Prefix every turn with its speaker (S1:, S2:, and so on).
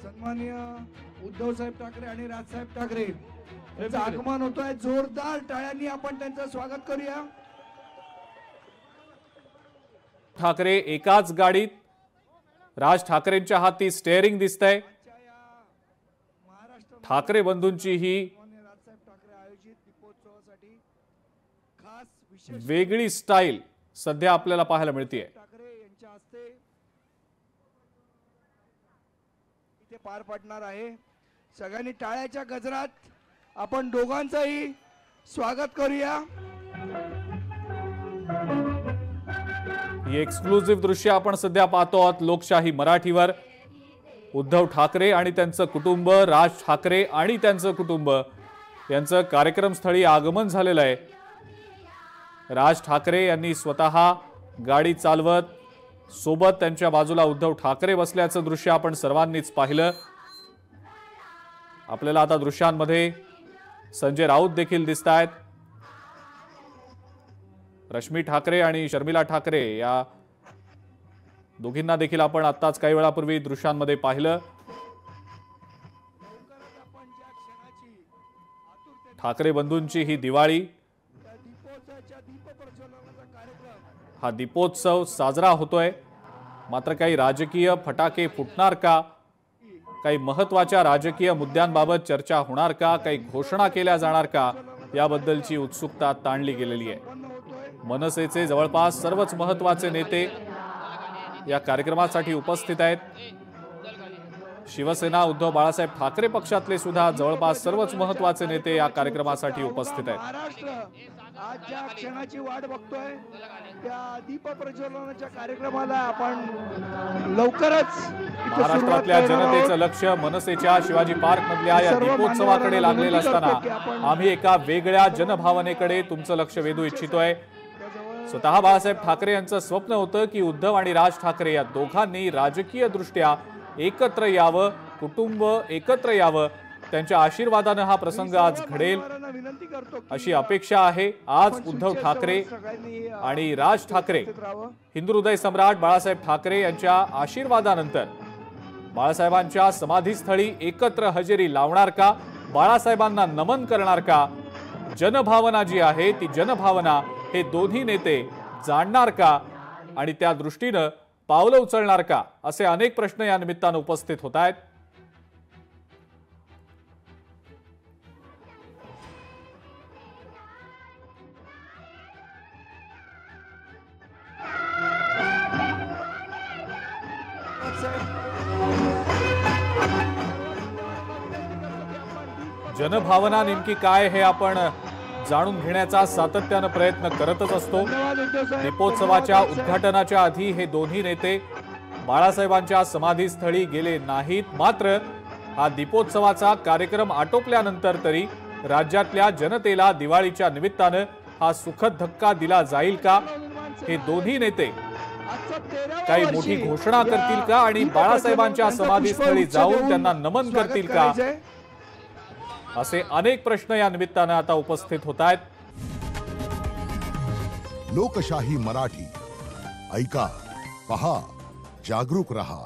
S1: सन्माननीय उद्धव साहेब ठाकरे आणि राजसाहेब ठाकरे यांचं आगमन होतोय। जोरदार टाळ्यांनी आपण त्यांचं स्वागत करूया।
S2: ठाकरे एकाच गाडीत, राज ठाकरेंच्या हाती स्टेअरिंग दिसतंय। ठाकरे बंधूंची ही वेगळी स्टाईल सध्या आपल्याला पाहायला मिळते।
S1: इथे पार पडणार आहे। सगळ्यांनी टाळ्याच्या गजरात आपण दोघांचंही स्वागत करूया।
S2: ही एक्सक्लुझिव्ह दृश्य आपण सध्या पाहतो आहोत लोकशाही मराठीवर। उद्धव ठाकरे आणि त्यांचं कुटुंब, राज ठाकरे आणि त्यांचं कुटुंब यांचं कार्यक्रमस्थळी आगमन झालेलं आहे। राज ठाकरे यांनी स्वतः गाडी चालवत, सोबत त्यांच्या बाजूला उद्धव ठाकरे बसल्याचं दृश्य आपण सर्वांनीच पाहिलं। आपल्याला आता दृश्यांमध्ये संजय राऊत देखील दिसतायत। रश्मी ठाकरे आणि शर्मिला ठाकरे या दोघींना देखील आपण आत्ताच काही वेळापूर्वी दृश्यांमध्ये पाहिलं। ठाकरे बंधूंची ही दिवाळी, हा दीपोत्सव साजरा होतोय। मात्र काही राजकीय फटाके फुटणार का, काही महत्त्वाच्या राजकीय मुद्द्यांबाबत चर्चा होणार का, काही घोषणा केल्या जाणार का, याबद्दलची उत्सुकता ताणली गेलेली आहे। मनसेचे जवळपास सर्वच महत्त्वाचे नेते या कार्यक्रमासाठी उपस्थित आहेत। शिवसेना उद्धव बाळासाहेब ठाकरे पक्षातले सुद्धा जवळपास सर्वच महत्त्वाचे नेते या कार्यक्रमासाठी उपस्थित आहेत।
S1: महाराष्ट्र आज ज्या क्षणाची वाट बघतोय त्या दीप प्रज्वलनाच्या कार्यक्रमाला आपण लवकरच
S2: महाराष्ट्रातल्या जनतेचं लक्ष मनसेच्या शिवाजी पार्क मधल्या या दीपोत्सवाकडे लागलेलं असताना आम्ही एका वेगळ्या जनभावनेकडे तुमचं लक्ष वेधू इच्छितोय। स्वतः बाळासाहेब ठाकरे यांचं स्वप्न होतं की उद्धव आणि राज ठाकरे या दोघांनी राजकीय दृष्ट्या एकत्र यावं, कुटुंब एकत्र यावं। त्यांच्या आशीर्वादानं हा प्रसंग आज घडेल अशी अपेक्षा आहे। आज उद्धव ठाकरे आणि राज ठाकरे, हिंदू हृदय सम्राट बाळासाहेब ठाकरे यांच्या आशीर्वादानंतर बाळासाहेबांच्या समाधीस्थळी एकत्र हजेरी लावणार का, बाळासाहेबांना नमन करणार का, जनभावना जी आहे ती जनभावना हे दोन्ही नेते जाणणार का आणि त्या दृष्टीनं पावलं उचलणार का, असे अनेक प्रश्न या निमित्तानं उपस्थित होत आहेत। जनभावना नेमकी काय हे आपण जाणून घेण्याचा सातत्यानं प्रयत्न करतच असतो। दीपोत्सवाच्या उद्घाटनाच्या आधी हे दोन्ही नेते बाळासाहेबांच्या समाधीस्थळी गेले नाहीत। मात्र हा दीपोत्सवाचा कार्यक्रम आटोपल्यानंतर तरी राज्यातल्या जनतेला दिवाळीच्या निमित्तानं हा सुखद धक्का दिला जाईल का, हे दोन्ही नेते काही मोठी घोषणा करतील का आणि बाळासाहेबांच्या समाधीस्थळी जाऊन त्यांना नमन करतील का, असे अनेक प्रश्न या निमित्तानं आता उपस्थित होत आहेत।
S3: लोकशाही मराठी ऐका, पहा, जागरूक रहा।